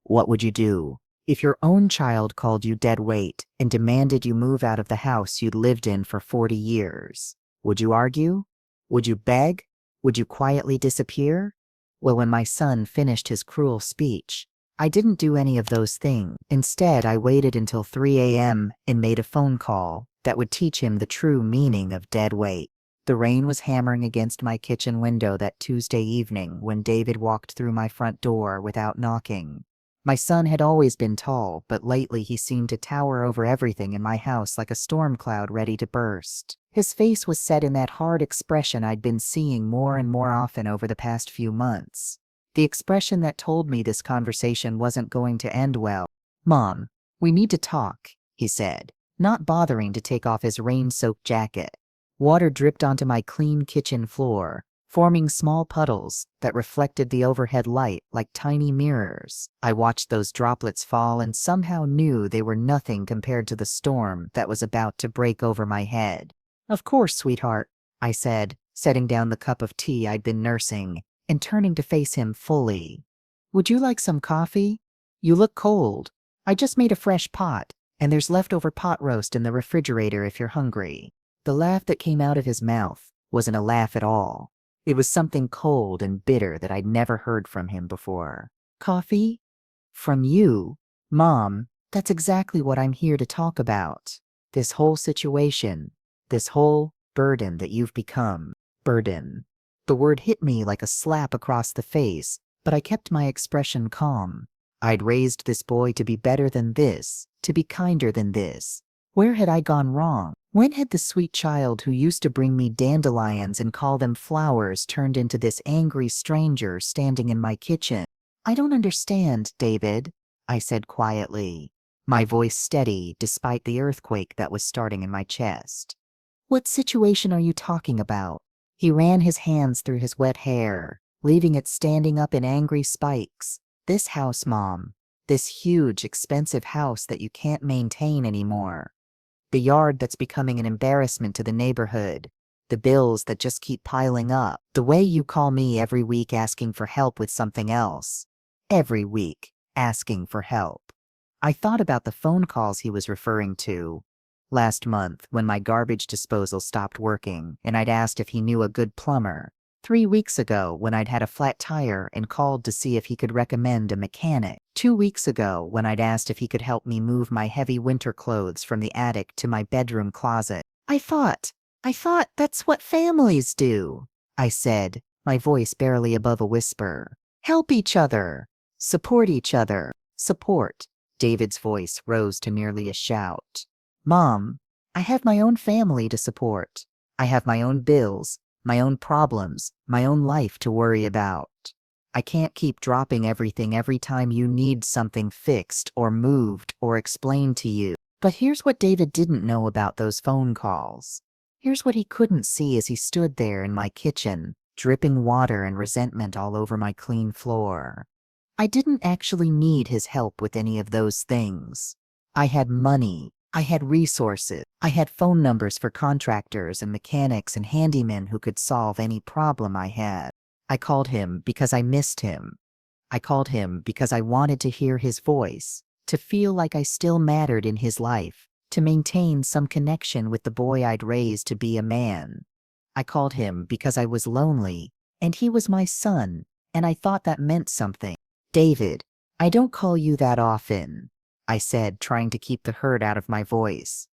What would you do? If your own child called you dead weight and demanded you move out of the house you'd lived in for 40 years, would you argue? Would you beg? Would you quietly disappear? Well, when my son finished his cruel speech, I didn't do any of those things. Instead, I waited until 3 a.m. and made a phone call that would teach him the true meaning of dead weight. The rain was hammering against my kitchen window that Tuesday evening when David walked through my front door without knocking. My son had always been tall, but lately he seemed to tower over everything in my house like a storm cloud ready to burst. His face was set in that hard expression I'd been seeing more and more often over the past few months. The expression that told me this conversation wasn't going to end well. "Mom, we need to talk," he said, not bothering to take off his rain-soaked jacket. Water dripped onto my clean kitchen floor, forming small puddles that reflected the overhead light like tiny mirrors. I watched those droplets fall and somehow knew they were nothing compared to the storm that was about to break over my head. "Of course, sweetheart," I said, setting down the cup of tea I'd been nursing and turning to face him fully. "Would you like some coffee? You look cold. I just made a fresh pot, and there's leftover pot roast in the refrigerator if you're hungry." The laugh that came out of his mouth wasn't a laugh at all. It was something cold and bitter that I'd never heard from him before. "Coffee? From you? Mom, that's exactly what I'm here to talk about. This whole situation, this whole burden that you've become." Burden. The word hit me like a slap across the face, but I kept my expression calm. I'd raised this boy to be better than this, to be kinder than this. Where had I gone wrong? When had the sweet child who used to bring me dandelions and call them flowers turned into this angry stranger standing in my kitchen? "I don't understand, David," I said quietly, my voice steady despite the earthquake that was starting in my chest. "What situation are you talking about?" He ran his hands through his wet hair, leaving it standing up in angry spikes. "This house, Mom. This huge, expensive house that you can't maintain anymore. The yard that's becoming an embarrassment to the neighborhood. The bills that just keep piling up. The way you call me every week asking for help with something else. Every week, asking for help." I thought about the phone calls he was referring to. Last month, when my garbage disposal stopped working, and I'd asked if he knew a good plumber. 3 weeks ago, when I'd had a flat tire and called to see if he could recommend a mechanic. 2 weeks ago, when I'd asked if he could help me move my heavy winter clothes from the attic to my bedroom closet. I thought that's what families do," I said, my voice barely above a whisper. "Help each other. Support each other." Support. David's voice rose to nearly a shout. "Mom, I have my own family to support. I have my own bills, my own problems, my own life to worry about. I can't keep dropping everything every time you need something fixed or moved or explained to you." But here's what David didn't know about those phone calls. Here's what he couldn't see as he stood there in my kitchen, dripping water and resentment all over my clean floor. I didn't actually need his help with any of those things. I had money. I had resources. I had phone numbers for contractors and mechanics and handymen who could solve any problem I had. I called him because I missed him. I called him because I wanted to hear his voice, to feel like I still mattered in his life, to maintain some connection with the boy I'd raised to be a man. I called him because I was lonely, and he was my son, and I thought that meant something. "David, I don't call you that often," I said, trying to keep the hurt out of my voice.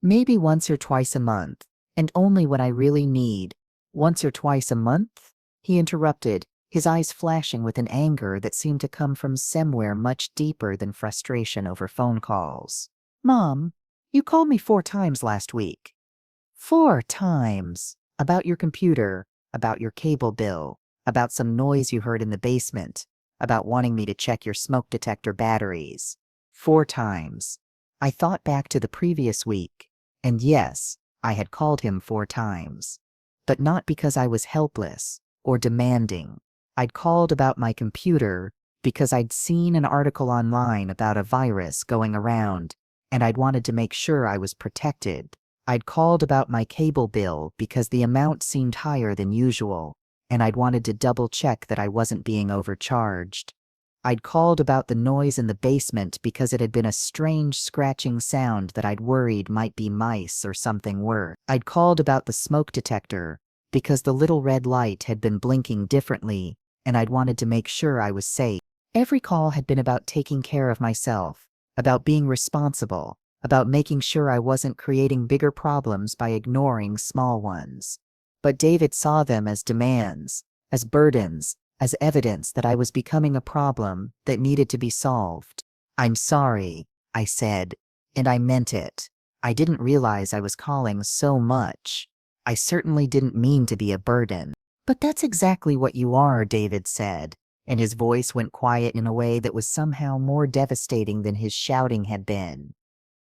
"Maybe once or twice a month, and only when I really need." "Once or twice a month?" he interrupted, his eyes flashing with an anger that seemed to come from somewhere much deeper than frustration over phone calls. "Mom, you called me 4 times last week." 4 times. About your computer, about your cable bill, about some noise you heard in the basement, about wanting me to check your smoke detector batteries. 4 times. I thought back to the previous week, and yes, I had called him 4 times. But not because I was helpless or demanding. I'd called about my computer because I'd seen an article online about a virus going around, and I'd wanted to make sure I was protected. I'd called about my cable bill because the amount seemed higher than usual, and I'd wanted to double check that I wasn't being overcharged. I'd called about the noise in the basement because it had been a strange scratching sound that I'd worried might be mice or something worse. I'd called about the smoke detector because the little red light had been blinking differently and I'd wanted to make sure I was safe. Every call had been about taking care of myself, about being responsible, about making sure I wasn't creating bigger problems by ignoring small ones. But David saw them as demands, as burdens, as evidence that I was becoming a problem that needed to be solved. "I'm sorry," I said, and I meant it. I didn't realize I was calling so much. I certainly didn't mean to be a burden. "But that's exactly what you are," David said, and his voice went quiet in a way that was somehow more devastating than his shouting had been.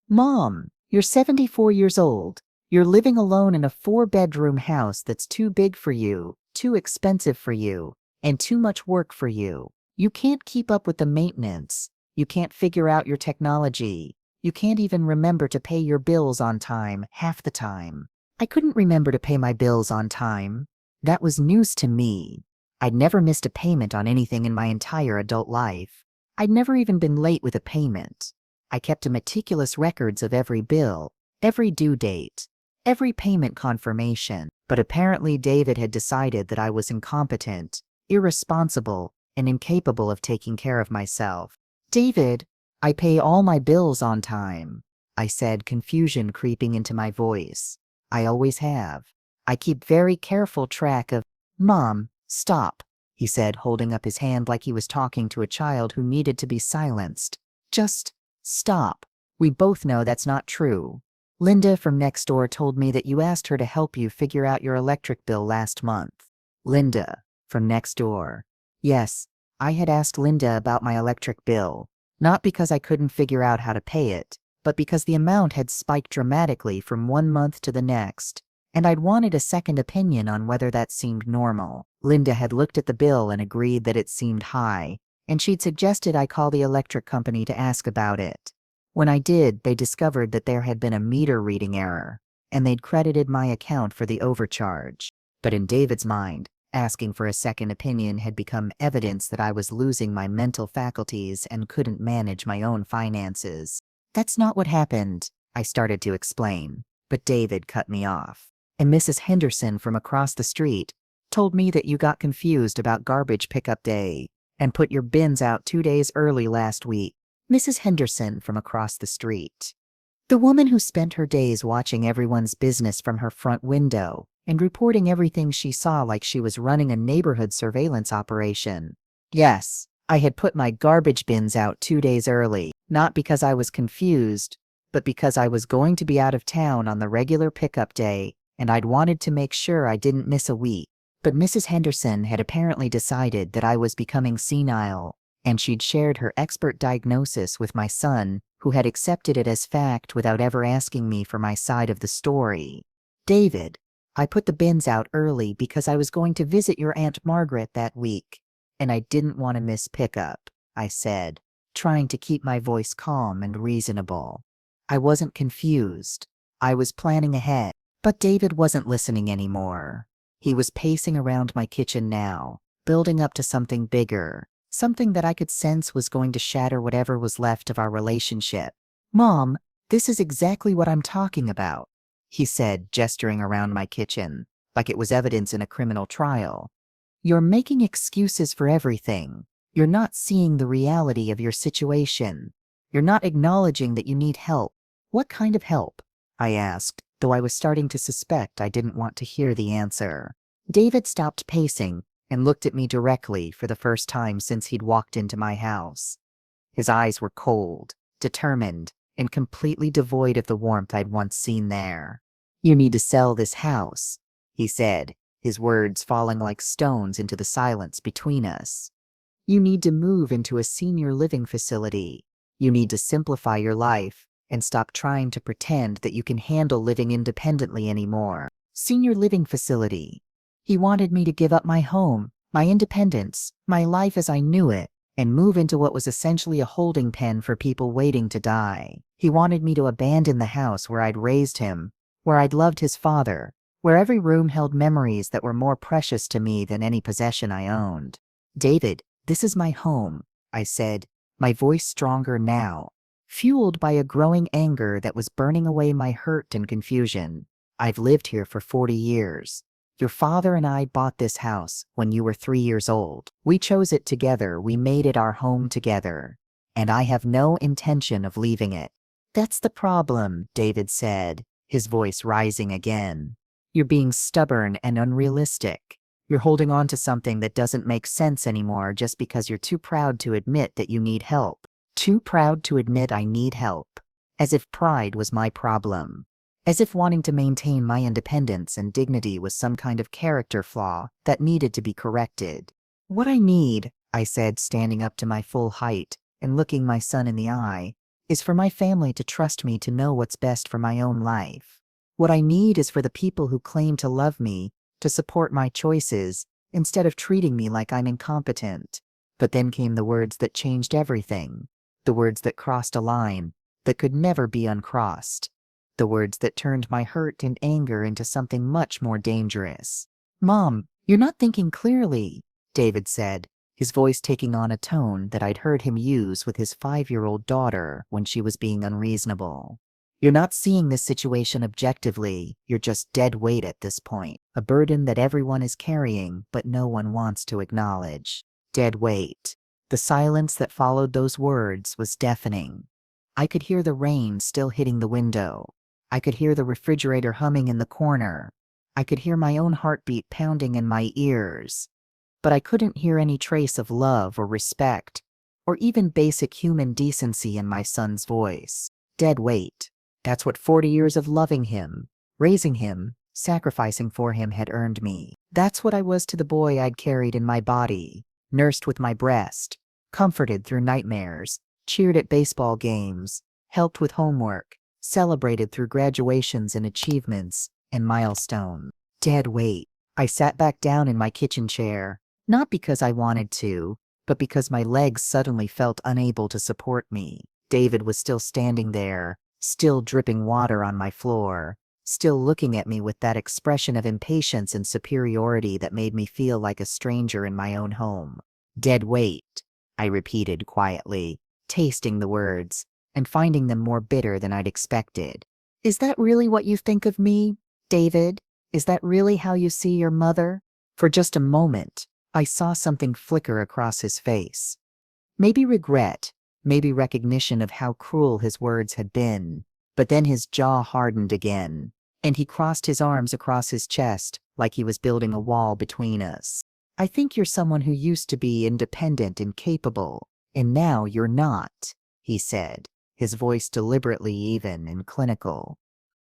"Mom, you're 74 years old. You're living alone in a 4-bedroom house that's too big for you, too expensive for you, and too much work for you. You can't keep up with the maintenance. You can't figure out your technology. You can't even remember to pay your bills on time half the time." I couldn't remember to pay my bills on time. That was news to me. I'd never missed a payment on anything in my entire adult life. I'd never even been late with a payment. I kept a meticulous records of every bill, every due date, every payment confirmation. But apparently David had decided that I was incompetent, irresponsible, and incapable of taking care of myself. "David, I pay all my bills on time," I said, confusion creeping into my voice. "I always have. I keep very careful track of—" "Mom, stop," he said, holding up his hand like he was talking to a child who needed to be silenced. "Just stop. We both know that's not true. Linda from next door told me that you asked her to help you figure out your electric bill last month." Linda from next door. Yes, I had asked Linda about my electric bill, not because I couldn't figure out how to pay it, but because the amount had spiked dramatically from one month to the next, and I'd wanted a second opinion on whether that seemed normal. Linda had looked at the bill and agreed that it seemed high, and she'd suggested I call the electric company to ask about it. When I did, they discovered that there had been a meter reading error, and they'd credited my account for the overcharge. But in David's mind, asking for a second opinion had become evidence that I was losing my mental faculties and couldn't manage my own finances. "That's not what happened," I started to explain, but David cut me off. "And Mrs. Henderson from across the street told me that you got confused about garbage pickup day and put your bins out 2 days early last week." Mrs. Henderson from across the street. The woman who spent her days watching everyone's business from her front window and reporting everything she saw like she was running a neighborhood surveillance operation. Yes, I had put my garbage bins out 2 days early, not because I was confused, but because I was going to be out of town on the regular pickup day, and I'd wanted to make sure I didn't miss a week. But Mrs. Henderson had apparently decided that I was becoming senile, and she'd shared her expert diagnosis with my son, who had accepted it as fact without ever asking me for my side of the story. "David, I put the bins out early because I was going to visit your Aunt Margaret that week, and I didn't want to miss pickup," I said, trying to keep my voice calm and reasonable. I wasn't confused. I was planning ahead. But David wasn't listening anymore. He was pacing around my kitchen now, building up to something bigger, something that I could sense was going to shatter whatever was left of our relationship. "Mom, this is exactly what I'm talking about," he said, gesturing around my kitchen, like it was evidence in a criminal trial. "You're making excuses for everything. You're not seeing the reality of your situation. You're not acknowledging that you need help." "What kind of help?" I asked, though I was starting to suspect I didn't want to hear the answer. David stopped pacing and looked at me directly for the first time since he'd walked into my house. His eyes were cold, determined, and completely devoid of the warmth I'd once seen there. "You need to sell this house," he said, his words falling like stones into the silence between us. "You need to move into a senior living facility. You need to simplify your life and stop trying to pretend that you can handle living independently anymore." Senior living facility. He wanted me to give up my home, my independence, my life as I knew it, and move into what was essentially a holding pen for people waiting to die. He wanted me to abandon the house where I'd raised him, where I'd loved his father, where every room held memories that were more precious to me than any possession I owned. "David, this is my home. I said, my voice stronger now, fueled by a growing anger that was burning away my hurt and confusion. I've lived here for 40 years. Your father and I bought this house when you were 3 years old. We chose it together. We made it our home together. And I have no intention of leaving it. That's the problem, David said, his voice rising again. You're being stubborn and unrealistic. You're holding on to something that doesn't make sense anymore just because you're too proud to admit that you need help. Too proud to admit I need help. As if pride was my problem. As if wanting to maintain my independence and dignity was some kind of character flaw that needed to be corrected. What I need, I said, standing up to my full height and looking my son in the eye, is for my family to trust me to know what's best for my own life. What I need is for the people who claim to love me to support my choices instead of treating me like I'm incompetent. But then came the words that changed everything. The words that crossed a line that could never be uncrossed. The words that turned my hurt and anger into something much more dangerous. Mom, you're not thinking clearly, David said, his voice taking on a tone that I'd heard him use with his 5-year-old daughter when she was being unreasonable. You're not seeing this situation objectively. You're just dead weight at this point. A burden that everyone is carrying, but no one wants to acknowledge. Dead weight. The silence that followed those words was deafening. I could hear the rain still hitting the window. I could hear the refrigerator humming in the corner. I could hear my own heartbeat pounding in my ears. But I couldn't hear any trace of love or respect, or even basic human decency in my son's voice. Dead weight. That's what 40 years of loving him, raising him, sacrificing for him had earned me. That's what I was to the boy I'd carried in my body, nursed with my breast, comforted through nightmares, cheered at baseball games, helped with homework, celebrated through graduations and achievements and milestones. Dead weight. I sat back down in my kitchen chair, not because I wanted to, but because my legs suddenly felt unable to support me. David was still standing there, still dripping water on my floor, still looking at me with that expression of impatience and superiority that made me feel like a stranger in my own home. Dead weight, I repeated quietly, tasting the words, and finding them more bitter than I'd expected. Is that really what you think of me, David? Is that really how you see your mother? For just a moment, I saw something flicker across his face. Maybe regret, maybe recognition of how cruel his words had been. But then his jaw hardened again, and he crossed his arms across his chest like he was building a wall between us. I think you're someone who used to be independent and capable, and now you're not, he said, his voice deliberately even and clinical.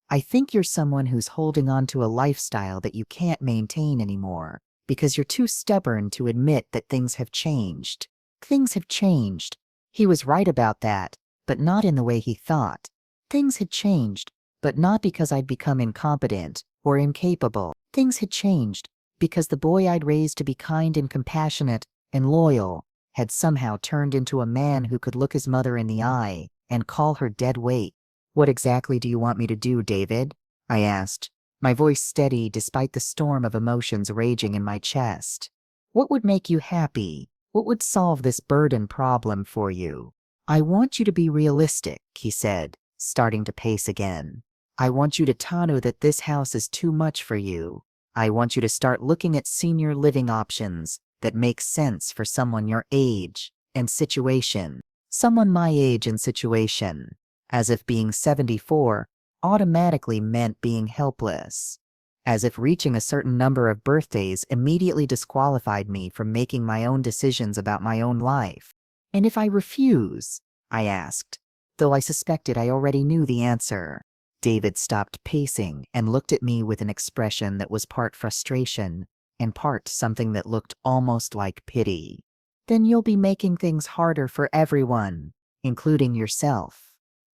I think you're someone who's holding on to a lifestyle that you can't maintain anymore because you're too stubborn to admit that things have changed. Things have changed. He was right about that, but not in the way he thought. Things had changed, but not because I'd become incompetent or incapable. Things had changed because the boy I'd raised to be kind and compassionate and loyal had somehow turned into a man who could look his mother in the eye and call her dead weight. What exactly do you want me to do, David? I asked, my voice steady despite the storm of emotions raging in my chest. What would make you happy? What would solve this burden problem for you? I want you to be realistic, he said, starting to pace again. I want you to know that this house is too much for you. I want you to start looking at senior living options that make sense for someone your age and situation. Someone my age and situation. As if being 74 automatically meant being helpless. As if reaching a certain number of birthdays immediately disqualified me from making my own decisions about my own life. And if I refuse? I asked, though I suspected I already knew the answer. David stopped pacing and looked at me with an expression that was part frustration and part something that looked almost like pity. Then you'll be making things harder for everyone, including yourself.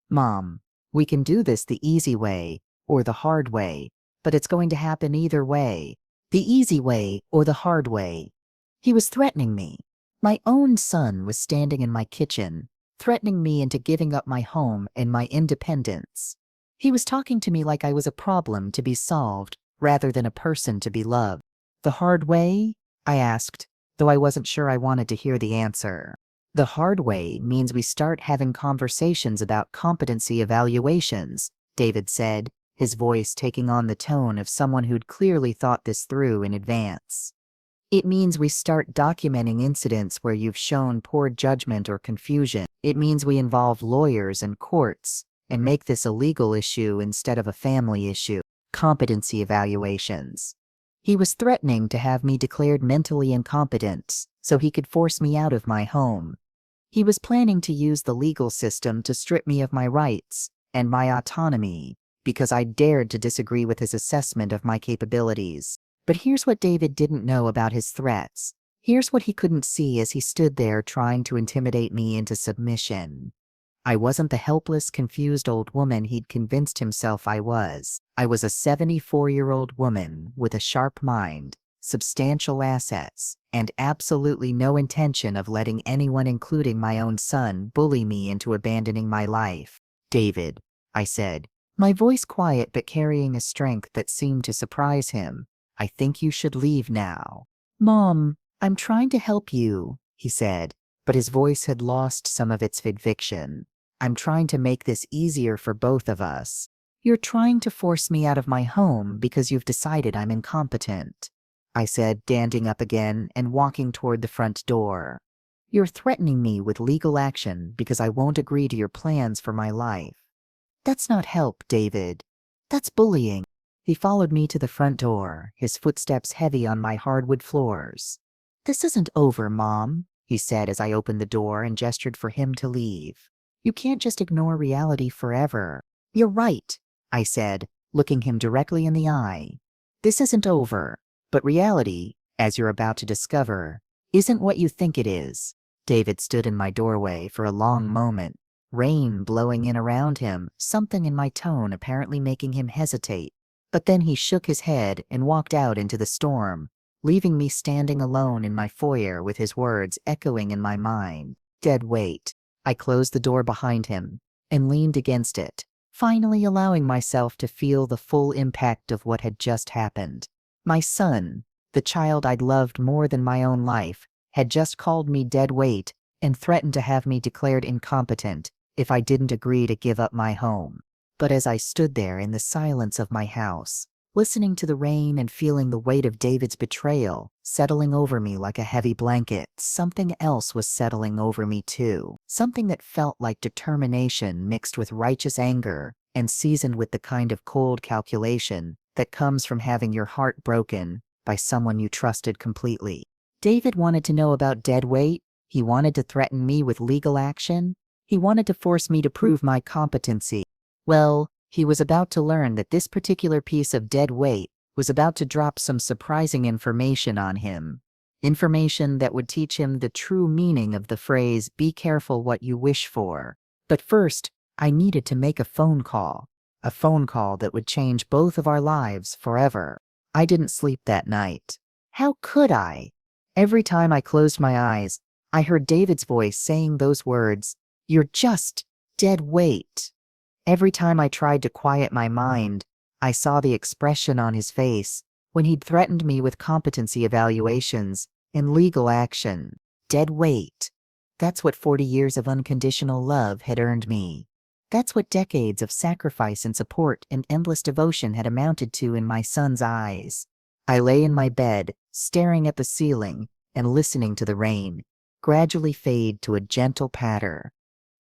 Mom, we can do this the easy way or the hard way, but it's going to happen either way. The easy way or the hard way. He was threatening me. My own son was standing in my kitchen, threatening me into giving up my home and my independence. He was talking to me like I was a problem to be solved rather than a person to be loved. The hard way? I asked, though I wasn't sure I wanted to hear the answer. The hard way means we start having conversations about competency evaluations, David said, his voice taking on the tone of someone who'd clearly thought this through in advance. It means we start documenting incidents where you've shown poor judgment or confusion. It means we involve lawyers and courts and make this a legal issue instead of a family issue. Competency evaluations. He was threatening to have me declared mentally incompetent so he could force me out of my home. He was planning to use the legal system to strip me of my rights and my autonomy because I dared to disagree with his assessment of my capabilities. But here's what David didn't know about his threats. Here's what he couldn't see as he stood there trying to intimidate me into submission. I wasn't the helpless, confused old woman he'd convinced himself I was. I was a 74-year-old woman with a sharp mind, substantial assets, and absolutely no intention of letting anyone, including my own son, bully me into abandoning my life. David, I said, my voice quiet but carrying a strength that seemed to surprise him. I think you should leave now. Mom, I'm trying to help you, he said, but his voice had lost some of its conviction. I'm trying to make this easier for both of us. You're trying to force me out of my home because you've decided I'm incompetent, I said, standing up again and walking toward the front door. You're threatening me with legal action because I won't agree to your plans for my life. That's not help, David. That's bullying. He followed me to the front door, his footsteps heavy on my hardwood floors. This isn't over, Mom, he said as I opened the door and gestured for him to leave. You can't just ignore reality forever. You're right, I said, looking him directly in the eye. This isn't over, but reality, as you're about to discover, isn't what you think it is. David stood in my doorway for a long moment, rain blowing in around him, something in my tone apparently making him hesitate. But then he shook his head and walked out into the storm, leaving me standing alone in my foyer with his words echoing in my mind. Dead weight. I closed the door behind him and leaned against it, finally allowing myself to feel the full impact of what had just happened. My son, the child I'd loved more than my own life, had just called me dead weight and threatened to have me declared incompetent if I didn't agree to give up my home. But as I stood there in the silence of my house, listening to the rain and feeling the weight of David's betrayal settling over me like a heavy blanket, something else was settling over me too. Something that felt like determination mixed with righteous anger and seasoned with the kind of cold calculation that comes from having your heart broken by someone you trusted completely. David wanted to know about dead weight. He wanted to threaten me with legal action. He wanted to force me to prove my competency. Well, he was about to learn that this particular piece of dead weight was about to drop some surprising information on him. Information that would teach him the true meaning of the phrase, "Be careful what you wish for." But first, I needed to make a phone call that would change both of our lives forever. I didn't sleep that night. How could I? Every time I closed my eyes, I heard David's voice saying those words, "You're just dead weight." Every time I tried to quiet my mind, I saw the expression on his face when he'd threatened me with competency evaluations and legal action. Dead weight. That's what 40 years of unconditional love had earned me. That's what decades of sacrifice and support and endless devotion had amounted to in my son's eyes. I lay in my bed, staring at the ceiling and listening to the rain gradually fade to a gentle patter,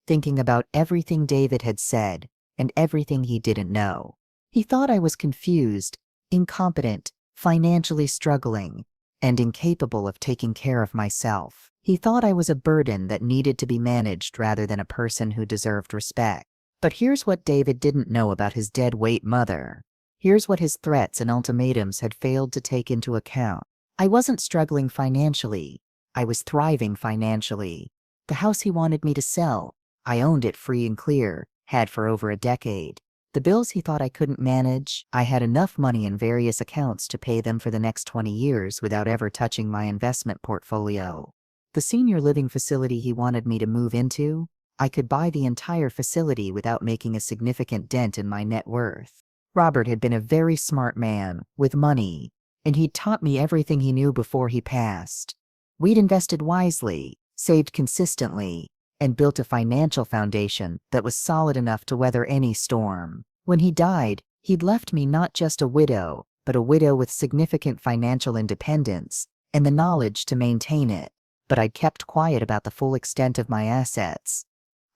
thinking about everything David had said and everything he didn't know. He thought I was confused, incompetent, financially struggling, and incapable of taking care of myself. He thought I was a burden that needed to be managed rather than a person who deserved respect. But here's what David didn't know about his dead weight mother. Here's what his threats and ultimatums had failed to take into account. I wasn't struggling financially. I was thriving financially. The house he wanted me to sell, I owned it free and clear, had for over a decade. The bills he thought I couldn't manage, I had enough money in various accounts to pay them for the next 20 years without ever touching my investment portfolio. The senior living facility he wanted me to move into, I could buy the entire facility without making a significant dent in my net worth. Robert had been a very smart man, with money, and he'd taught me everything he knew before he passed. We'd invested wisely, saved consistently, and built a financial foundation that was solid enough to weather any storm. When he died, he'd left me not just a widow, but a widow with significant financial independence and the knowledge to maintain it. But I'd kept quiet about the full extent of my assets.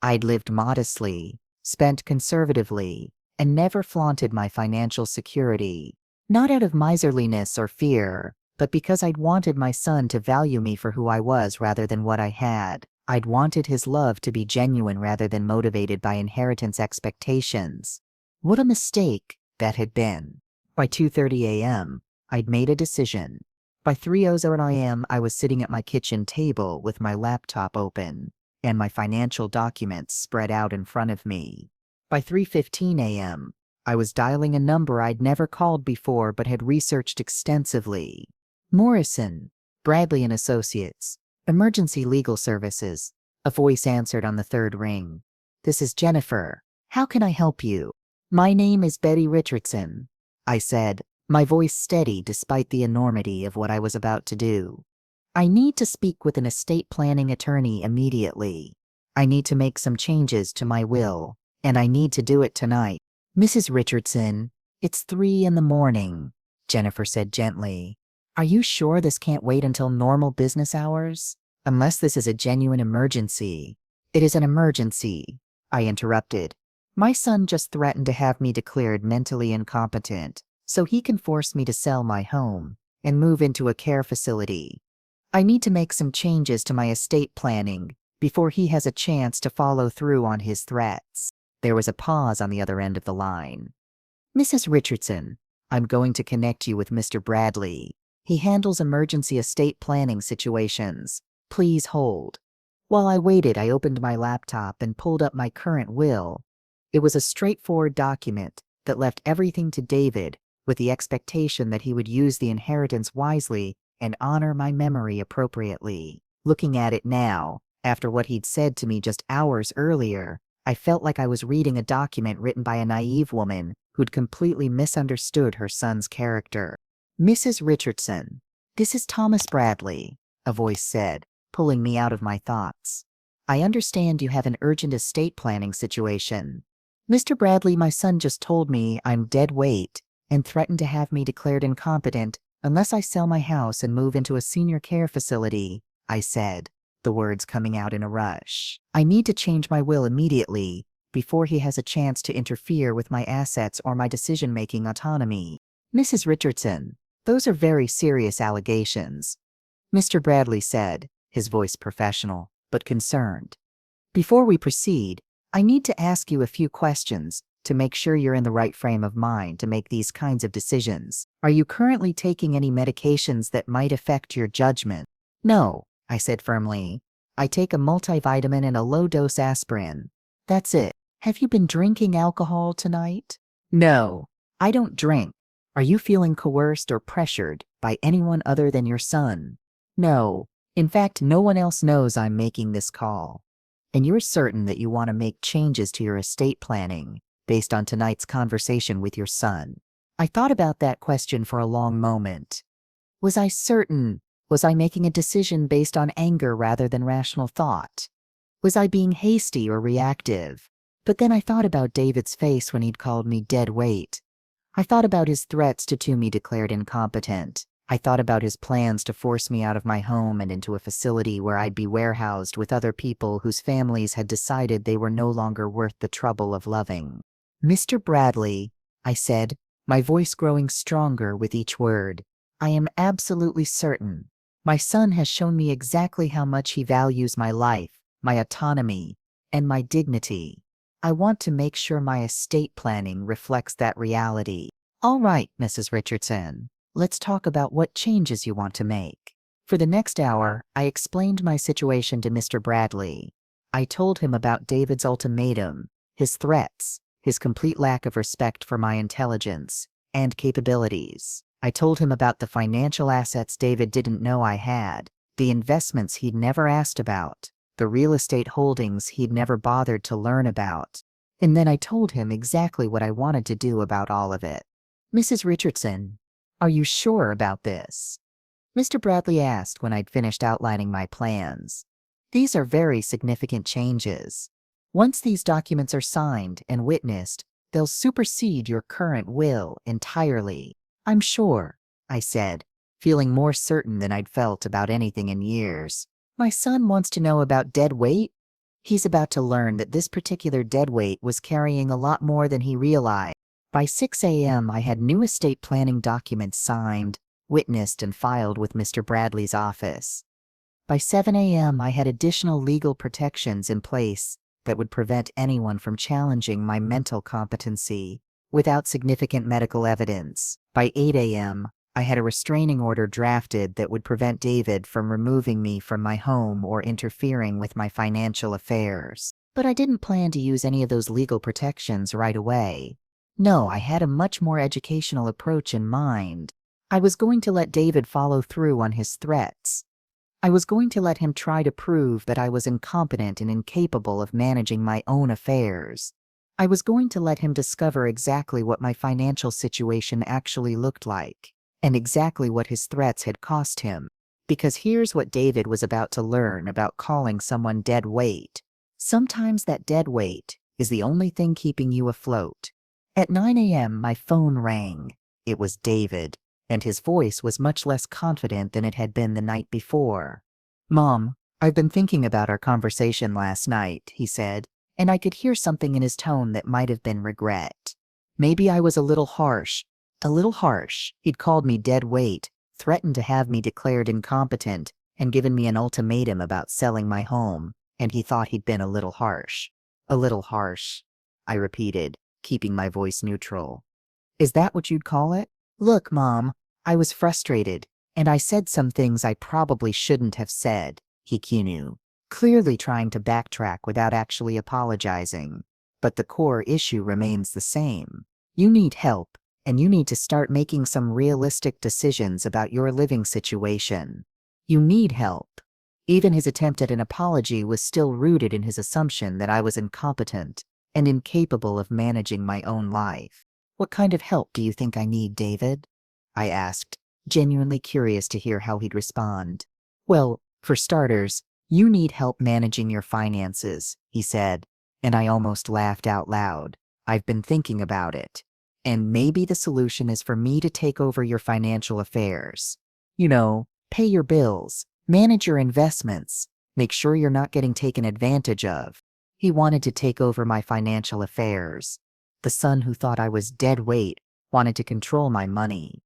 I'd lived modestly, spent conservatively, and never flaunted my financial security. Not out of miserliness or fear, but because I'd wanted my son to value me for who I was rather than what I had. I'd wanted his love to be genuine rather than motivated by inheritance expectations. What a mistake that had been. By 2:30 a.m., I'd made a decision. By 3:00 a.m., I was sitting at my kitchen table with my laptop open and my financial documents spread out in front of me. By 3:15 a.m., I was dialing a number I'd never called before but had researched extensively. Morrison, Bradley and Associates, Emergency Legal Services. A voice answered on the third ring. This is Jennifer. How can I help you? My name is Betty Richardson, I said, my voice steady despite the enormity of what I was about to do. I need to speak with an estate planning attorney immediately. I need to make some changes to my will, and I need to do it tonight. Mrs. Richardson, it's 3 a.m, Jennifer said gently. Are you sure this can't wait until normal business hours? Unless this is a genuine emergency. It is an emergency, I interrupted. My son just threatened to have me declared mentally incompetent, so he can force me to sell my home and move into a care facility. I need to make some changes to my estate planning before he has a chance to follow through on his threats. There was a pause on the other end of the line. Mrs. Richardson, I'm going to connect you with Mr. Bradley. He handles emergency estate planning situations. Please hold. While I waited, I opened my laptop and pulled up my current will. It was a straightforward document that left everything to David, with the expectation that he would use the inheritance wisely and honor my memory appropriately. Looking at it now, after what he'd said to me just hours earlier, I felt like I was reading a document written by a naive woman who'd completely misunderstood her son's character. Mrs. Richardson, this is Thomas Bradley, a voice said, pulling me out of my thoughts. I understand you have an urgent estate planning situation. Mr. Bradley, my son just told me I'm dead weight and threatened to have me declared incompetent unless I sell my house and move into a senior care facility, I said, the words coming out in a rush. I need to change my will immediately before he has a chance to interfere with my assets or my decision-making autonomy. Mrs. Richardson, those are very serious allegations, Mr. Bradley said, his voice professional but concerned. Before we proceed, I need to ask you a few questions to make sure you're in the right frame of mind to make these kinds of decisions. Are you currently taking any medications that might affect your judgment? No, I said firmly. I take a multivitamin and a low-dose aspirin. That's it. Have you been drinking alcohol tonight? No, I don't drink. Are you feeling coerced or pressured by anyone other than your son? No. In fact, no one else knows I'm making this call. And you're certain that you want to make changes to your estate planning based on tonight's conversation with your son. I thought about that question for a long moment. Was I certain? Was I making a decision based on anger rather than rational thought? Was I being hasty or reactive? But then I thought about David's face when he'd called me dead weight. I thought about his threats to me declared incompetent. I thought about his plans to force me out of my home and into a facility where I'd be warehoused with other people whose families had decided they were no longer worth the trouble of loving. Mr. Bradley, I said, my voice growing stronger with each word, I am absolutely certain. My son has shown me exactly how much he values my life, my autonomy, and my dignity. I want to make sure my estate planning reflects that reality. All right, Mrs. Richardson. Let's talk about what changes you want to make. For the next hour, I explained my situation to Mr. Bradley. I told him about David's ultimatum, his threats, his complete lack of respect for my intelligence and capabilities. I told him about the financial assets David didn't know I had, the investments he'd never asked about, the real estate holdings he'd never bothered to learn about. And then I told him exactly what I wanted to do about all of it. Mrs. Richardson, are you sure about this? Mr. Bradley asked when I'd finished outlining my plans. These are very significant changes. Once these documents are signed and witnessed, they'll supersede your current will entirely. I'm sure, I said, feeling more certain than I'd felt about anything in years. My son wants to know about dead weight? He's about to learn that this particular deadweight was carrying a lot more than he realized. By 6 a.m., I had new estate planning documents signed, witnessed, and filed with Mr. Bradley's office. By 7 a.m., I had additional legal protections in place that would prevent anyone from challenging my mental competency without significant medical evidence. By 8 a.m., I had a restraining order drafted that would prevent David from removing me from my home or interfering with my financial affairs. But I didn't plan to use any of those legal protections right away. No, I had a much more educational approach in mind. I was going to let David follow through on his threats. I was going to let him try to prove that I was incompetent and incapable of managing my own affairs. I was going to let him discover exactly what my financial situation actually looked like, and exactly what his threats had cost him. Because here's what David was about to learn about calling someone dead weight. Sometimes that dead weight is the only thing keeping you afloat. At 9 a.m., my phone rang. It was David, and his voice was much less confident than it had been the night before. "Mom, I've been thinking about our conversation last night," he said, and I could hear something in his tone that might have been regret. Maybe I was a little harsh. A little harsh. He'd called me dead weight, threatened to have me declared incompetent, and given me an ultimatum about selling my home, and he thought he'd been a little harsh. A little harsh, I repeated, keeping my voice neutral. "Is that what you'd call it?" "Look, Mom, I was frustrated, and I said some things I probably shouldn't have said," he continued, clearly trying to backtrack without actually apologizing. "But the core issue remains the same. You need help, and you need to start making some realistic decisions about your living situation. You need help." Even his attempt at an apology was still rooted in his assumption that I was incompetent and incapable of managing my own life. "What kind of help do you think I need, David?" I asked, genuinely curious to hear how he'd respond. "Well, for starters, you need help managing your finances," he said, and I almost laughed out loud. "I've been thinking about it. And maybe the solution is for me to take over your financial affairs. You know, pay your bills, manage your investments, make sure you're not getting taken advantage of." He wanted to take over my financial affairs. The son who thought I was dead weight wanted to control my money.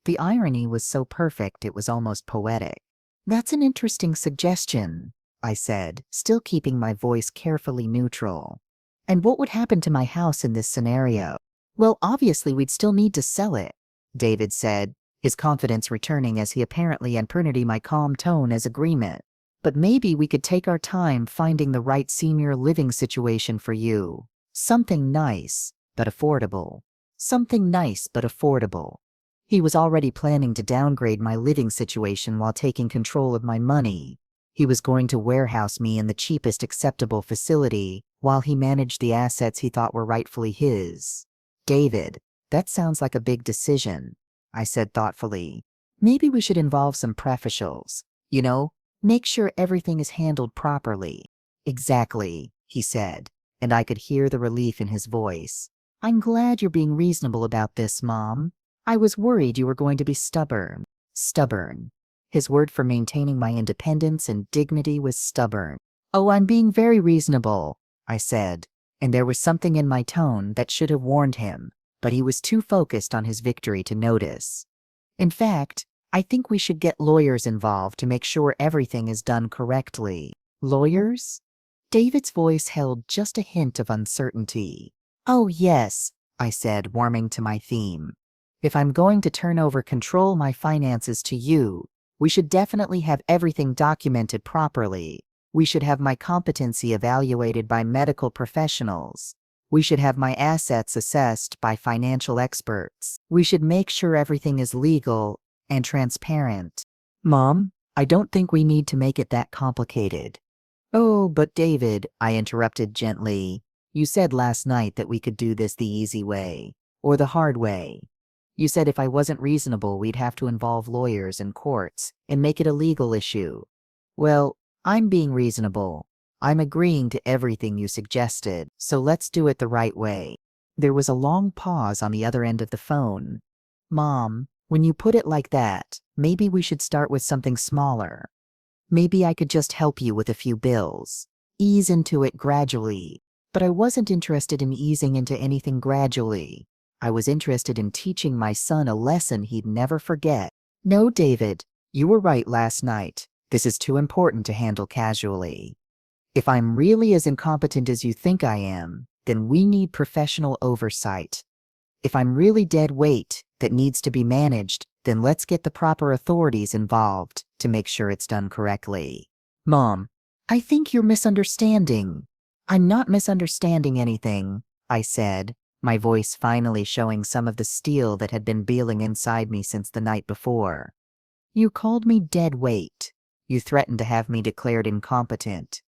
The irony was so perfect it was almost poetic. "That's an interesting suggestion," I said, still keeping my voice carefully neutral. "And what would happen to my house in this scenario?" "Well, obviously we'd still need to sell it," David said, his confidence returning as he apparently interpreted my calm tone as agreement. "But maybe we could take our time finding the right senior living situation for you. Something nice, but affordable. Something nice, but affordable." He was already planning to downgrade my living situation while taking control of my money. He was going to warehouse me in the cheapest acceptable facility while he managed the assets he thought were rightfully his. "David, that sounds like a big decision," I said thoughtfully. "Maybe we should involve some professionals. You know, make sure everything is handled properly." "Exactly," he said, and I could hear the relief in his voice. "I'm glad you're being reasonable about this, Mom. I was worried you were going to be stubborn." Stubborn. His word for maintaining my independence and dignity was stubborn. "Oh, I'm being very reasonable," I said, and there was something in my tone that should have warned him, but he was too focused on his victory to notice. "In fact, I think we should get lawyers involved to make sure everything is done correctly." "Lawyers?" David's voice held just a hint of uncertainty. "Oh, yes," I said, warming to my theme. "If I'm going to turn over control my finances to you, we should definitely have everything documented properly. We should have my competency evaluated by medical professionals. We should have my assets assessed by financial experts. We should make sure everything is legal and transparent." "Mom, I don't think we need to make it that complicated." "Oh, but David," I interrupted gently, "you said last night that we could do this the easy way, or the hard way. You said if I wasn't reasonable, we'd have to involve lawyers and courts and make it a legal issue. Well, I'm being reasonable. I'm agreeing to everything you suggested, so let's do it the right way. There was a long pause on the other end of the phone. Mom, when you put it like that, maybe we should start with something smaller. Maybe I could just help you with a few bills. Ease into it gradually. But I wasn't interested in easing into anything gradually. I was interested in teaching my son a lesson he'd never forget. No, David, you were right last night. This is too important to handle casually. If I'm really as incompetent as you think I am, then we need professional oversight. If I'm really dead weight that needs to be managed, then let's get the proper authorities involved to make sure it's done correctly. Mom, I think you're misunderstanding. I'm not misunderstanding anything, I said, my voice finally showing some of the steel that had been boiling inside me since the night before. You called me dead weight. You threatened to have me declared incompetent.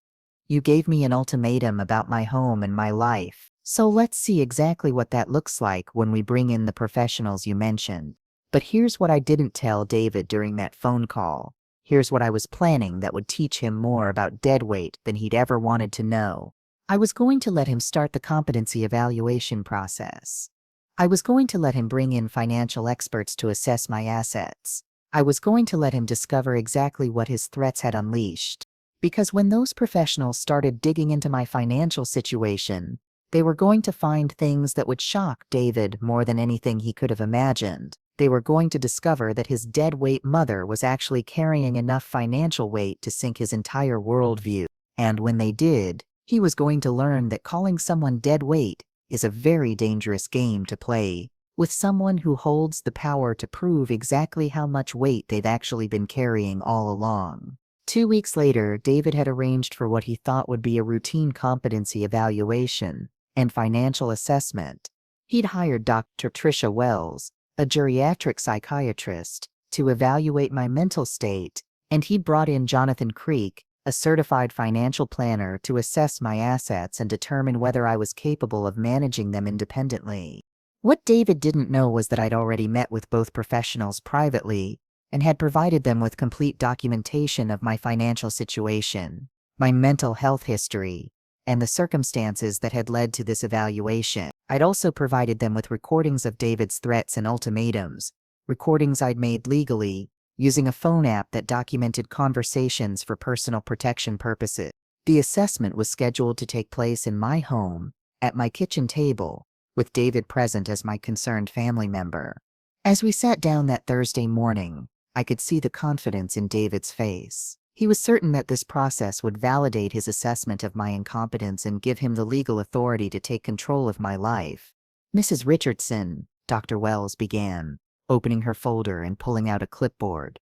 You gave me an ultimatum about my home and my life. So let's see exactly what that looks like when we bring in the professionals you mentioned. But here's what I didn't tell David during that phone call. Here's what I was planning that would teach him more about dead weight than he'd ever wanted to know. I was going to let him start the competency evaluation process. I was going to let him bring in financial experts to assess my assets. I was going to let him discover exactly what his threats had unleashed. Because when those professionals started digging into my financial situation, they were going to find things that would shock David more than anything he could have imagined. They were going to discover that his dead-weight mother was actually carrying enough financial weight to sink his entire worldview. And when they did, he was going to learn that calling someone dead weight is a very dangerous game to play with someone who holds the power to prove exactly how much weight they've actually been carrying all along. 2 weeks later, David had arranged for what he thought would be a routine competency evaluation and financial assessment. He'd hired Dr. Tricia Wells, a geriatric psychiatrist, to evaluate my mental state, and he'd brought in Jonathan Creek, a certified financial planner, to assess my assets and determine whether I was capable of managing them independently. What David didn't know was that I'd already met with both professionals privately and had provided them with complete documentation of my financial situation, my mental health history, and the circumstances that had led to this evaluation. I'd also provided them with recordings of David's threats and ultimatums, recordings I'd made legally, using a phone app that documented conversations for personal protection purposes. The assessment was scheduled to take place in my home, at my kitchen table, with David present as my concerned family member. As we sat down that Thursday morning, I could see the confidence in David's face. He was certain that this process would validate his assessment of my incompetence and give him the legal authority to take control of my life. Mrs. Richardson, Dr. Wells began, opening her folder and pulling out a clipboard.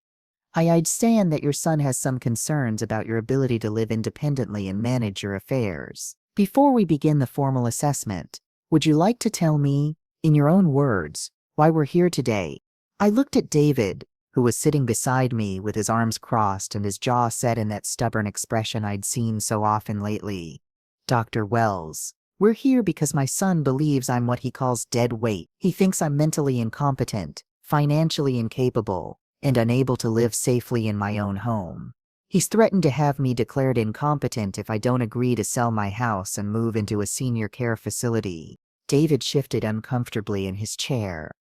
I understand that your son has some concerns about your ability to live independently and manage your affairs. Before we begin the formal assessment, would you like to tell me, in your own words, why we're here today? I looked at David, who was sitting beside me with his arms crossed and his jaw set in that stubborn expression I'd seen so often lately. Dr. Wells, we're here because my son believes I'm what he calls dead weight. He thinks I'm mentally incompetent, financially incapable, and unable to live safely in my own home. He's threatened to have me declared incompetent if I don't agree to sell my house and move into a senior care facility. David shifted uncomfortably in his chair.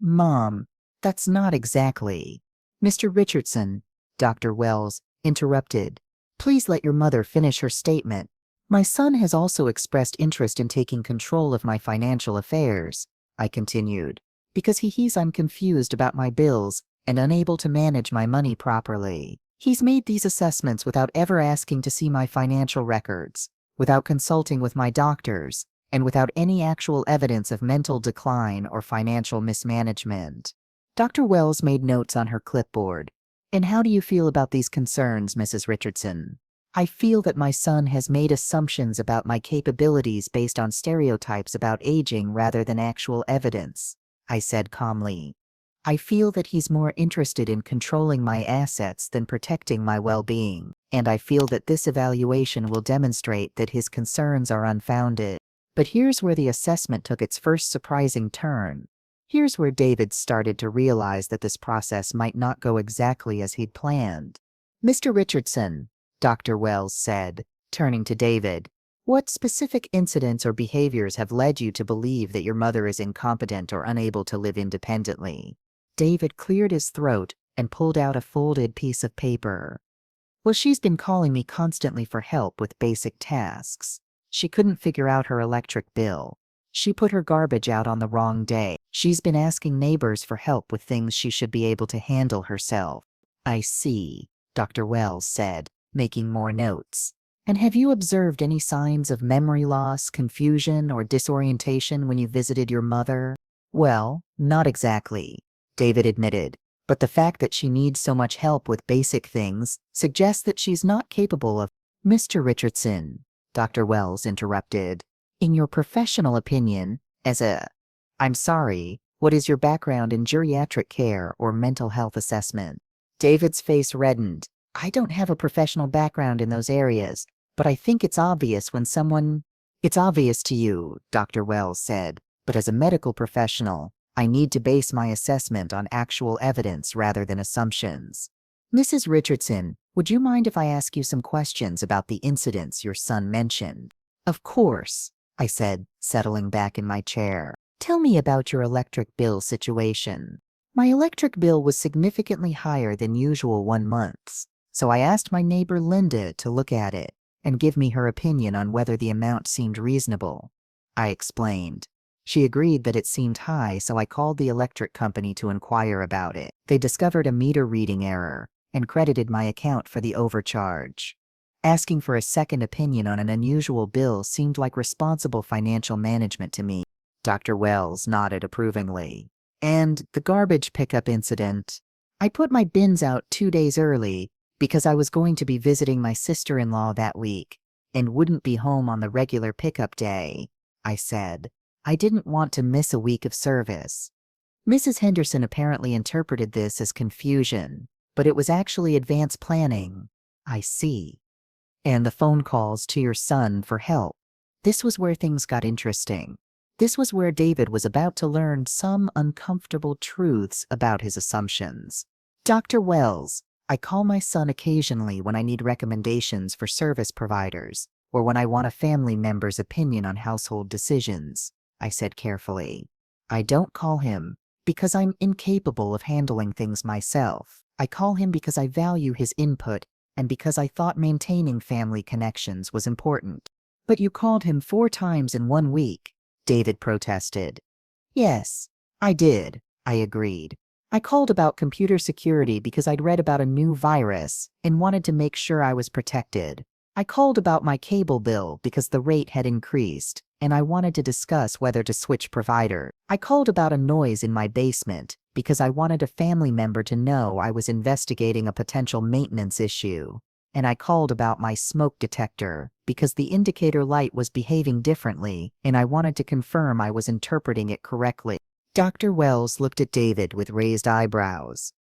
Mom, that's not exactly. Mr. Richardson, Dr. Wells interrupted. Please let your mother finish her statement. My son has also expressed interest in taking control of my financial affairs, I continued, because he hears I'm confused about my bills and unable to manage my money properly. He's made these assessments without ever asking to see my financial records, without consulting with my doctors, and without any actual evidence of mental decline or financial mismanagement. Dr. Wells made notes on her clipboard. And how do you feel about these concerns, Mrs. Richardson? I feel that my son has made assumptions about my capabilities based on stereotypes about aging rather than actual evidence, I said calmly. I feel that he's more interested in controlling my assets than protecting my well-being, and I feel that this evaluation will demonstrate that his concerns are unfounded. But here's where the assessment took its first surprising turn. Here's where David started to realize that this process might not go exactly as he'd planned. Mr. Richardson, Dr. Wells said, turning to David. What specific incidents or behaviors have led you to believe that your mother is incompetent or unable to live independently? David cleared his throat and pulled out a folded piece of paper. Well, she's been calling me constantly for help with basic tasks. She couldn't figure out her electric bill. She put her garbage out on the wrong day. She's been asking neighbors for help with things she should be able to handle herself. I see, Dr. Wells said, making more notes. And have you observed any signs of memory loss, confusion, or disorientation when you visited your mother? Well, not exactly, David admitted. But the fact that she needs so much help with basic things suggests that she's not capable of. Mr. Richardson, Dr. Wells interrupted. In your professional opinion, I'm sorry, what is your background in geriatric care or mental health assessment? David's face reddened. I don't have a professional background in those areas, but I think it's obvious It's obvious to you, Dr. Wells said, but as a medical professional, I need to base my assessment on actual evidence rather than assumptions. Mrs. Richardson, would you mind if I ask you some questions about the incidents your son mentioned? Of course, I said, settling back in my chair. Tell me about your electric bill situation. My electric bill was significantly higher than usual one month, so I asked my neighbor Linda to look at it and give me her opinion on whether the amount seemed reasonable. I explained. She agreed that it seemed high, so I called the electric company to inquire about it. They discovered a meter reading error and credited my account for the overcharge. Asking for a second opinion on an unusual bill seemed like responsible financial management to me. Dr. Wells nodded approvingly. And the garbage pickup incident. I put my bins out 2 days early because I was going to be visiting my sister-in-law that week and wouldn't be home on the regular pickup day, I said. I didn't want to miss a week of service. Mrs. Henderson apparently interpreted this as confusion, but it was actually advanced planning. I see. And the phone calls to your son for help. This was where things got interesting. This was where David was about to learn some uncomfortable truths about his assumptions. Dr. Wells, I call my son occasionally when I need recommendations for service providers or when I want a family member's opinion on household decisions, I said carefully. I don't call him because I'm incapable of handling things myself. I call him because I value his input and because I thought maintaining family connections was important. But you called him 4 times in 1 week, David protested. Yes, I did, I agreed. I called about computer security because I'd read about a new virus and wanted to make sure I was protected. I called about my cable bill because the rate had increased, and I wanted to discuss whether to switch provider. I called about a noise in my basement because I wanted a family member to know I was investigating a potential maintenance issue. And I called about my smoke detector because the indicator light was behaving differently, and I wanted to confirm I was interpreting it correctly. Dr. Wells looked at David with raised eyebrows.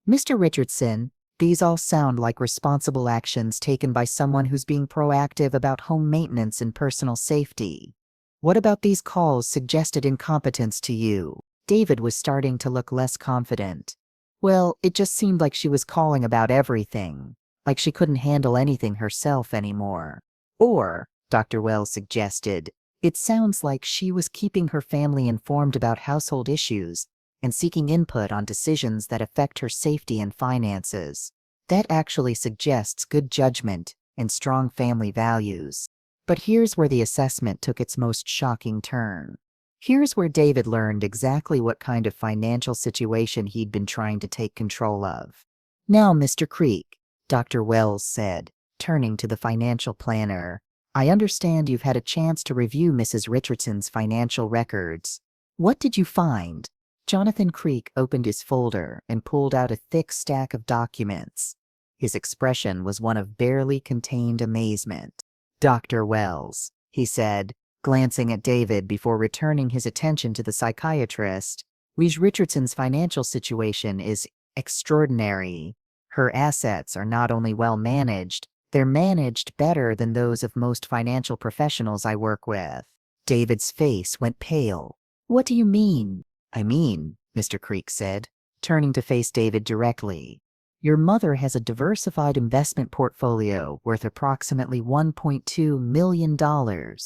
Mr. Richardson, these all sound like responsible actions taken by someone who's being proactive about home maintenance and personal safety. What about these calls suggested incompetence to you? David was starting to look less confident. Well, it just seemed like she was calling about everything, like she couldn't handle anything herself anymore. Or, Dr. Wells suggested, it sounds like she was keeping her family informed about household issues and seeking input on decisions that affect her safety and finances. That actually suggests good judgment and strong family values. But here's where the assessment took its most shocking turn. Here's where David learned exactly what kind of financial situation he'd been trying to take control of. Now, Mr. Creek, Dr. Wells said, turning to the financial planner, I understand you've had a chance to review Mrs. Richardson's financial records. What did you find? Jonathan Creek opened his folder and pulled out a thick stack of documents. His expression was one of barely contained amazement. Dr. Wells, he said, glancing at David before returning his attention to the psychiatrist, Ms. Richardson's financial situation is extraordinary. Her assets are not only well managed, they're managed better than those of most financial professionals I work with. David's face went pale. What do you mean? I mean, Mr. Creek said, turning to face David directly. Your mother has a diversified investment portfolio worth approximately $1.2 million.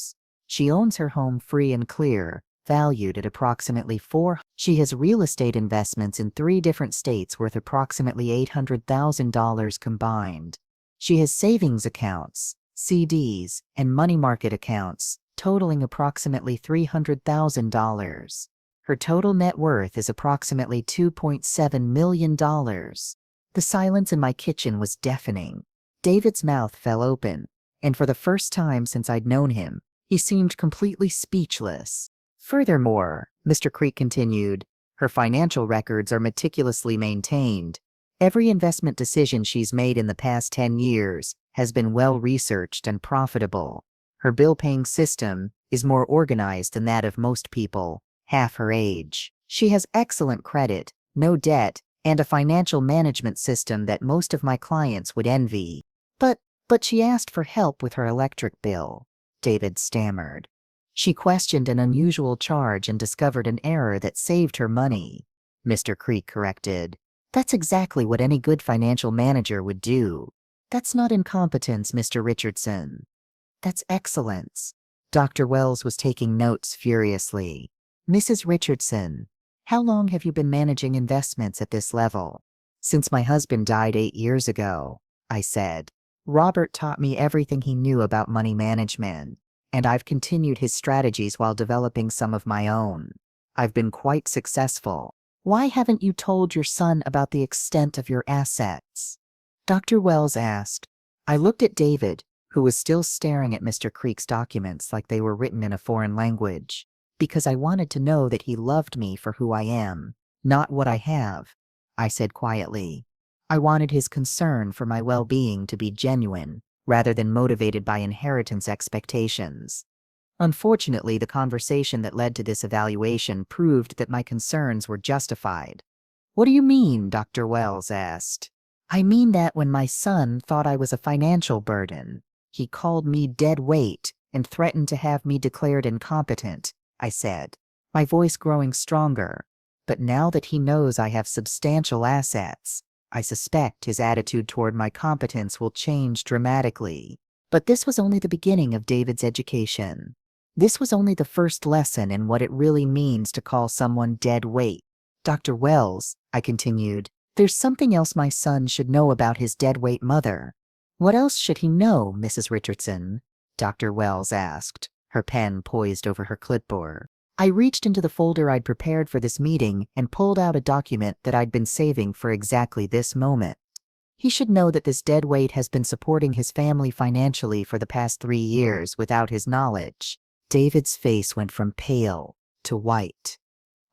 She owns her home free and clear, valued at approximately $4. She has real estate investments in 3 different states worth approximately $800,000 combined. She has savings accounts, CDs, and money market accounts, totaling approximately $300,000. Her total net worth is approximately $2.7 million. The silence in my kitchen was deafening. David's mouth fell open, and for the first time since I'd known him, he seemed completely speechless. Furthermore, Mr. Creek continued, her financial records are meticulously maintained. Every investment decision she's made in the past 10 years has been well-researched and profitable. Her bill-paying system is more organized than that of most people, half her age. She has excellent credit, no debt, and a financial management system that most of my clients would envy. But she asked for help with her electric bill, David stammered. She questioned an unusual charge and discovered an error that saved her money, Mr. Creek corrected. That's exactly what any good financial manager would do. That's not incompetence, Mr. Richardson. That's excellence. Dr. Wells was taking notes furiously. Mrs. Richardson, how long have you been managing investments at this level? Since my husband died 8 years ago, I said. Robert taught me everything he knew about money management, and I've continued his strategies while developing some of my own. I've been quite successful. Why haven't you told your son about the extent of your assets? Dr. Wells asked. I looked at David, who was still staring at Mr. Creek's documents like they were written in a foreign language, because I wanted to know that he loved me for who I am, not what I have, I said quietly. I wanted his concern for my well-being to be genuine, rather than motivated by inheritance expectations. Unfortunately, the conversation that led to this evaluation proved that my concerns were justified. What do you mean? Dr. Wells asked. I mean that when my son thought I was a financial burden, he called me dead weight and threatened to have me declared incompetent, I said, my voice growing stronger. But now that he knows I have substantial assets, I suspect his attitude toward my competence will change dramatically. But this was only the beginning of David's education. This was only the first lesson in what it really means to call someone dead weight. Dr. Wells, I continued, there's something else my son should know about his dead weight mother. What else should he know, Mrs. Richardson? Dr. Wells asked, her pen poised over her clipboard. I reached into the folder I'd prepared for this meeting and pulled out a document that I'd been saving for exactly this moment. He should know that this dead weight has been supporting his family financially for the past 3 years without his knowledge. David's face went from pale to white.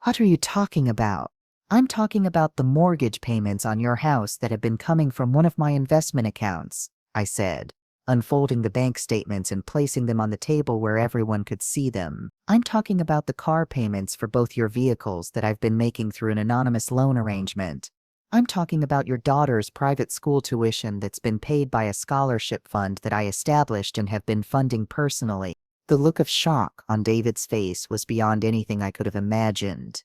What are you talking about? I'm talking about the mortgage payments on your house that have been coming from one of my investment accounts, I said, unfolding the bank statements and placing them on the table where everyone could see them. I'm talking about the car payments for both your vehicles that I've been making through an anonymous loan arrangement. I'm talking about your daughter's private school tuition that's been paid by a scholarship fund that I established and have been funding personally. The look of shock on David's face was beyond anything I could have imagined.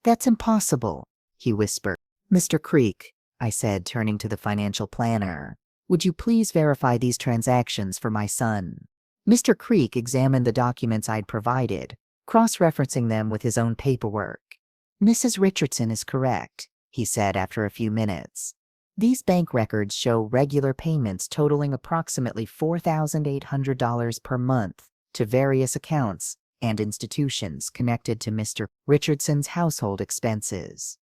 That's impossible, he whispered. Mr. Creek, I said, turning to the financial planner. Would you please verify these transactions for my son? Mr. Creek examined the documents I'd provided, cross-referencing them with his own paperwork. Mrs. Richardson is correct, he said after a few minutes. These bank records show regular payments totaling approximately $4,800 per month to various accounts and institutions connected to Mr. Richardson's household expenses.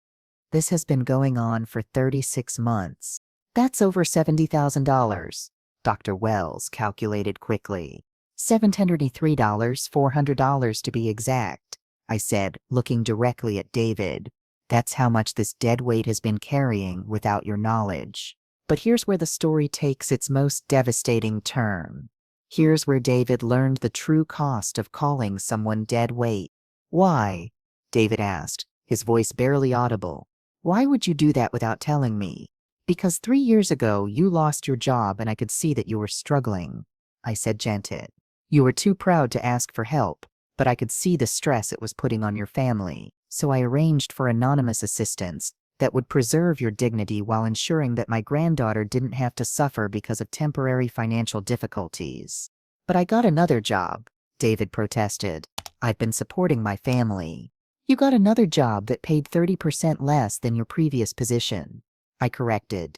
This has been going on for 36 months. That's over $70,000, Dr. Wells calculated quickly. $703, $400 to be exact, I said, looking directly at David. That's how much this dead weight has been carrying without your knowledge. But here's where the story takes its most devastating turn. Here's where David learned the true cost of calling someone dead weight. Why? David asked, his voice barely audible. Why would you do that without telling me? Because 3 years ago you lost your job and I could see that you were struggling, I said, gently. You were too proud to ask for help, but I could see the stress it was putting on your family, so I arranged for anonymous assistance that would preserve your dignity while ensuring that my granddaughter didn't have to suffer because of temporary financial difficulties. But I got another job, David protested. I've been supporting my family. You got another job that paid 30% less than your previous position, I corrected.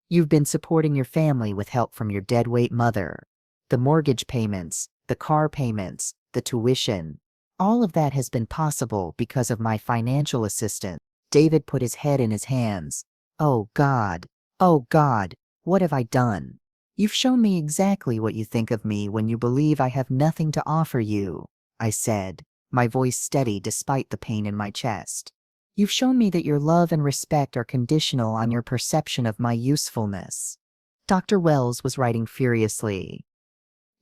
You've been supporting your family with help from your deadweight mother. The mortgage payments, the car payments, the tuition. All of that has been possible because of my financial assistant. David put his head in his hands. Oh God, what have I done? You've shown me exactly what you think of me when you believe I have nothing to offer you, I said, my voice steady despite the pain in my chest. You've shown me that your love and respect are conditional on your perception of my usefulness. Dr. Wells was writing furiously.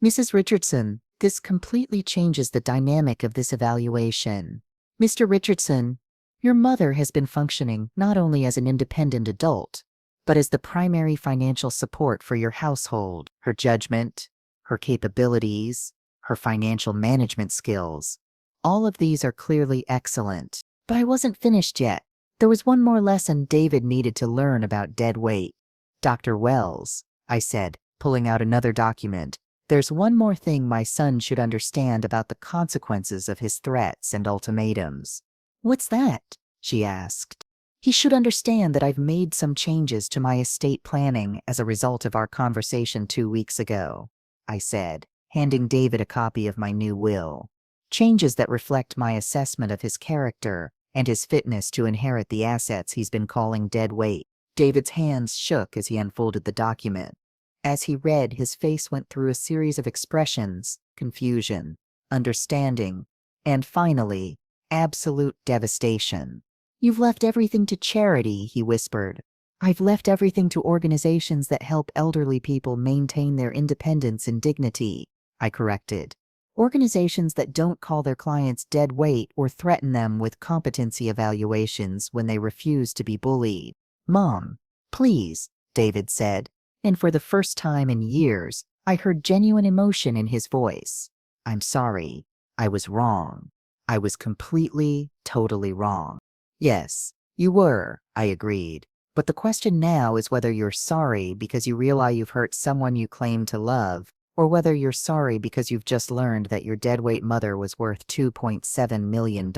Mrs. Richardson, this completely changes the dynamic of this evaluation. Mr. Richardson, your mother has been functioning not only as an independent adult, but as the primary financial support for your household. Her judgment, her capabilities, her financial management skills, all of these are clearly excellent. But I wasn't finished yet. There was one more lesson David needed to learn about dead weight. Dr. Wells, I said, pulling out another document. There's one more thing my son should understand about the consequences of his threats and ultimatums. What's that? She asked. He should understand that I've made some changes to my estate planning as a result of our conversation 2 weeks ago, I said, handing David a copy of my new will. Changes that reflect my assessment of his character and his fitness to inherit the assets he's been calling dead weight. David's hands shook as he unfolded the document. As he read, his face went through a series of expressions: confusion, understanding, and finally, absolute devastation. You've left everything to charity, he whispered. I've left everything to organizations that help elderly people maintain their independence and dignity, I corrected. Organizations that don't call their clients dead weight or threaten them with competency evaluations when they refuse to be bullied. Mom, please, David said, and for the first time in years, I heard genuine emotion in his voice. I'm sorry. I was wrong. I was completely, totally wrong. Yes, you were, I agreed. But the question now is whether you're sorry because you realize you've hurt someone you claim to love, or whether you're sorry because you've just learned that your deadweight mother was worth $2.7 million.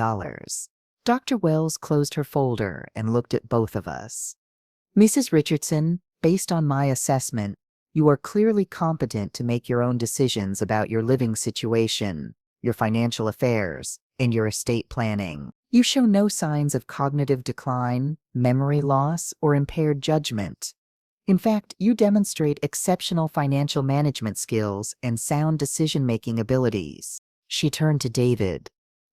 Dr. Wells closed her folder and looked at both of us. Mrs. Richardson, based on my assessment, you are clearly competent to make your own decisions about your living situation, your financial affairs, and your estate planning. You show no signs of cognitive decline, memory loss, or impaired judgment. In fact, you demonstrate exceptional financial management skills and sound decision-making abilities. She turned to David.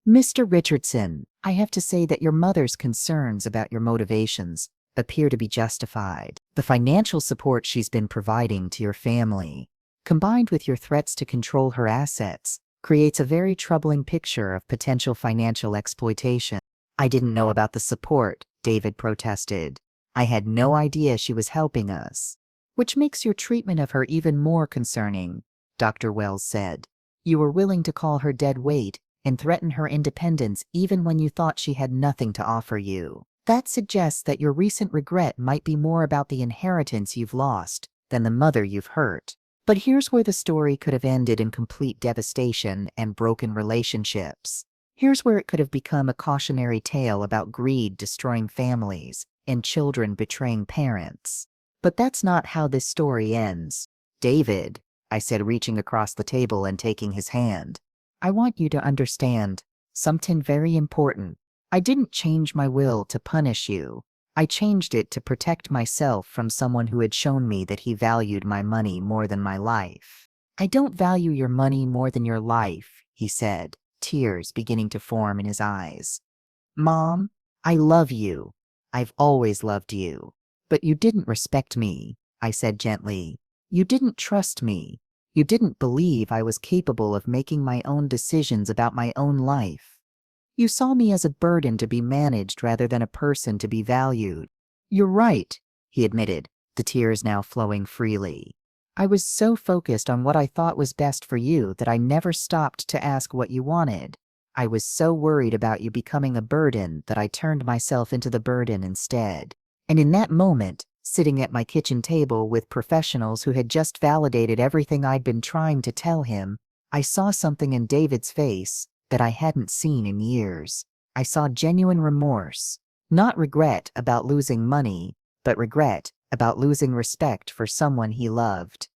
Mr. Richardson, I have to say that your mother's concerns about your motivations appear to be justified. The financial support she's been providing to your family, combined with your threats to control her assets, creates a very troubling picture of potential financial exploitation. I didn't know about the support, David protested. I had no idea she was helping us. Which makes your treatment of her even more concerning, Dr. Wells said. You were willing to call her dead weight and threaten her independence even when you thought she had nothing to offer you. That suggests that your recent regret might be more about the inheritance you've lost than the mother you've hurt. But here's where the story could have ended in complete devastation and broken relationships. Here's where it could have become a cautionary tale about greed destroying families and children betraying parents. But that's not how this story ends. David, I said, reaching across the table and taking his hand, I want you to understand something very important. I didn't change my will to punish you. I changed it to protect myself from someone who had shown me that he valued my money more than my life. I don't value your money more than your life, he said, tears beginning to form in his eyes. Mom, I love you. I've always loved you. But you didn't respect me, I said gently. You didn't trust me. You didn't believe I was capable of making my own decisions about my own life. You saw me as a burden to be managed rather than a person to be valued. You're right, he admitted, the tears now flowing freely. I was so focused on what I thought was best for you that I never stopped to ask what you wanted. I was so worried about you becoming a burden that I turned myself into the burden instead. And in that moment, sitting at my kitchen table with professionals who had just validated everything I'd been trying to tell him, I saw something in David's face that I hadn't seen in years. I saw genuine remorse, not regret about losing money, but regret about losing respect for someone he loved.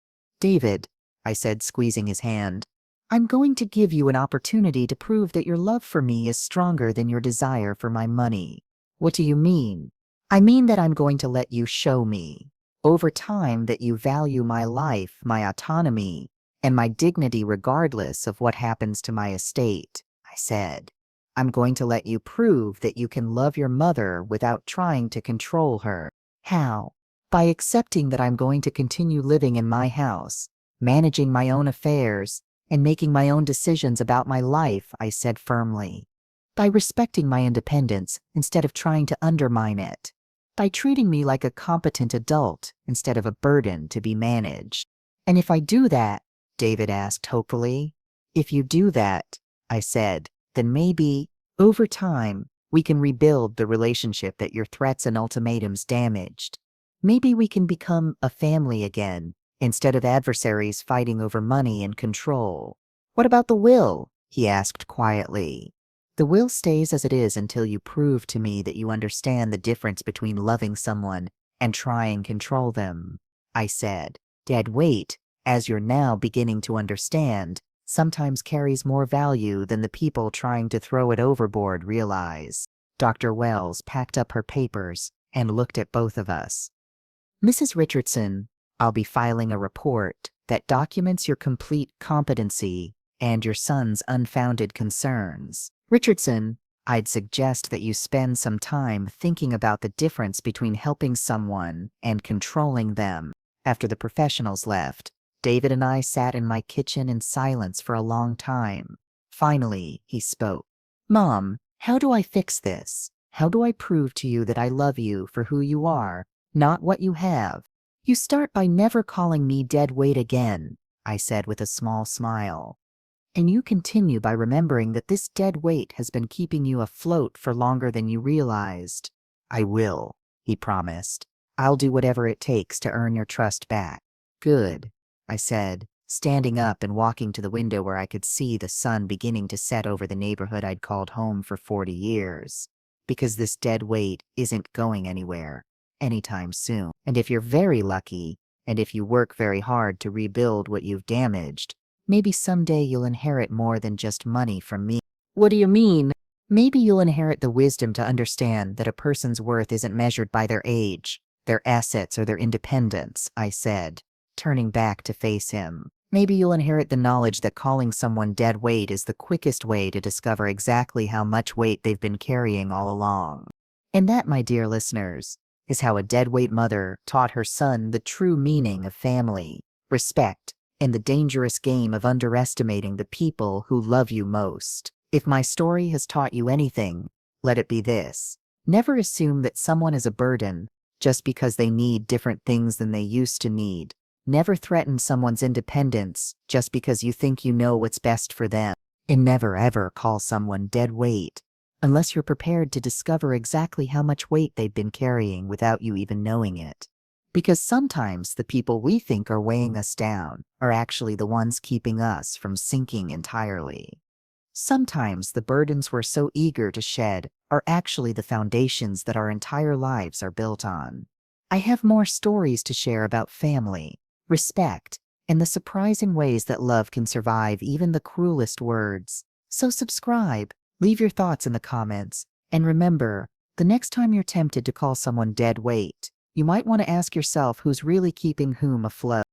David, I said, squeezing his hand, I'm going to give you an opportunity to prove that your love for me is stronger than your desire for my money. What do you mean? I mean that I'm going to let you show me, over time, that you value my life, my autonomy, and my dignity regardless of what happens to my estate, I said. I'm going to let you prove that you can love your mother without trying to control her. How? By accepting that I'm going to continue living in my house, managing my own affairs, and making my own decisions about my life, I said firmly. By respecting my independence instead of trying to undermine it. By treating me like a competent adult instead of a burden to be managed. And if I do that, David asked hopefully. If you do that, I said, then maybe, over time, we can rebuild the relationship that your threats and ultimatums damaged. Maybe we can become a family again, instead of adversaries fighting over money and control. What about the will? He asked quietly. The will stays as it is until you prove to me that you understand the difference between loving someone and trying to control them, I said. Dead weight, as you're now beginning to understand, sometimes carries more value than the people trying to throw it overboard realize. Dr. Wells packed up her papers and looked at both of us. Mrs. Richardson, I'll be filing a report that documents your complete competency and your son's unfounded concerns. Richardson, I'd suggest that you spend some time thinking about the difference between helping someone and controlling them. After the professionals left, David and I sat in my kitchen in silence for a long time. Finally, he spoke. Mom, how do I fix this? How do I prove to you that I love you for who you are, not what you have? You start by never calling me dead weight again, I said with a small smile. And you continue by remembering that this dead weight has been keeping you afloat for longer than you realized. I will, he promised. I'll do whatever it takes to earn your trust back. Good, I said, standing up and walking to the window where I could see the sun beginning to set over the neighborhood I'd called home for 40 years. Because this dead weight isn't going anywhere anytime soon. And if you're very lucky, and if you work very hard to rebuild what you've damaged, maybe someday you'll inherit more than just money from me. What do you mean? Maybe you'll inherit the wisdom to understand that a person's worth isn't measured by their age, their assets, or their independence, I said, turning back to face him. Maybe you'll inherit the knowledge that calling someone dead weight is the quickest way to discover exactly how much weight they've been carrying all along. And that, my dear listeners, is how a deadweight mother taught her son the true meaning of family, respect, and the dangerous game of underestimating the people who love you most. If my story has taught you anything, let it be this. Never assume that someone is a burden just because they need different things than they used to need. Never threaten someone's independence just because you think you know what's best for them. And never ever call someone dead weight unless you're prepared to discover exactly how much weight they've been carrying without you even knowing it. Because sometimes the people we think are weighing us down are actually the ones keeping us from sinking entirely. Sometimes the burdens we're so eager to shed are actually the foundations that our entire lives are built on. I have more stories to share about family, respect, and the surprising ways that love can survive even the cruelest words. So subscribe, leave your thoughts in the comments, and remember, the next time you're tempted to call someone dead weight, you might want to ask yourself who's really keeping whom afloat.